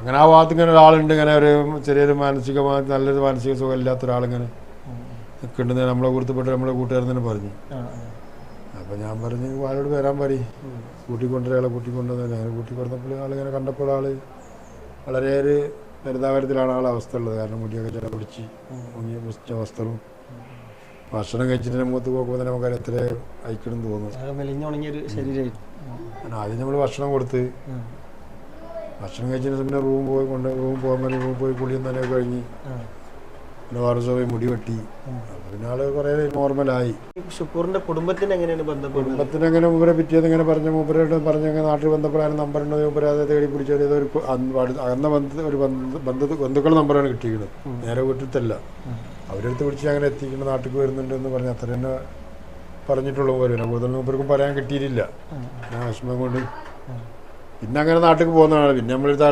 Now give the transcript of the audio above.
അങ്ങനെ ആ ഭാഗത്ത് ഇങ്ങനെ ഒരാളുണ്ട്, ഇങ്ങനെ ഒരു ചെറിയൊരു മാനസികമായി നല്ലൊരു മാനസിക സുഖം ഇല്ലാത്ത ഒരാളിങ്ങനെ നിൽക്കുന്നുണ്ടെന്ന് നമ്മളെ കൂട്ടത്തിൽപ്പെട്ട് നമ്മളെ കൂട്ടുകാരൻ തന്നെ പറഞ്ഞു. അപ്പോൾ ഞാൻ പറഞ്ഞു ആളോട് വരാൻ പറയും, കൂട്ടിക്കൊണ്ടുവരാളെ കൂട്ടിക്കൊണ്ടുവന്നില്ല. അങ്ങനെ കൂട്ടിക്കൊടുത്തപ്പോൾ ആളിങ്ങനെ കണ്ടപ്പോൾ ആൾ വളരെ ഒരു പരിതാപകരത്തിലാണ് ആളെ അവസ്ഥ ഉള്ളത്. കാരണം മുടിയൊക്കെ ചില പിടിച്ച് മുങ്ങിയ മുറിച്ച അവസ്ഥകളും ഭക്ഷണം കഴിച്ചിട്ട് മുഖത്ത് പോകുമ്പോൾ തന്നെ നമുക്ക് എത്ര അയക്കണം തോന്നുന്നു. ആദ്യം നമ്മൾ ഭക്ഷണം കൊടുത്ത് ഭക്ഷണം കഴിച്ചതിന് പിന്നെ റൂം പോയി കുളിയും തന്നെ കഴിഞ്ഞ് പിന്നെ വേറെ സമയം മുടി വെട്ടി. പിന്നെ ആള് കുറേ നോർമലായി. ഷുക്കൂറിന്റെ കുടുംബത്തിന് എങ്ങനെയാണ് കുടുംബത്തിന് അങ്ങനെ മൂപ്പരെ പിറ്റിയത് ഇങ്ങനെ പറഞ്ഞ മൂപ്പരോട് പറഞ്ഞങ്ങനെ നാട്ടിൽ ബന്ധപ്പെടാൻ നമ്പറുണ്ട്, മൂപ്പര് അത് തേടി പിടിച്ചത് ഒരു അകന്ന ബന്ധുക്കളുടെ നമ്പറാണ് കിട്ടിയിരിക്കുന്നത്. നേരെ വീട്ടിലത്തല്ല, അവരെടുത്ത് പിടിച്ച് അങ്ങനെ എത്തിക്കുന്നത് നാട്ടിൽ വരുന്നുണ്ടെന്ന് പറഞ്ഞ് അത്ര തന്നെ പറഞ്ഞിട്ടുള്ളൂ. പോലെ കൂടുതൽ മൂപ്പർക്കും പറയാൻ കിട്ടിയിട്ടില്ല, വിഷമം കൊണ്ട്. പിന്നെ അങ്ങനെ നാട്ടിൽ പോകുന്നതാണ്. പിന്നെ നമ്മളെടുത്ത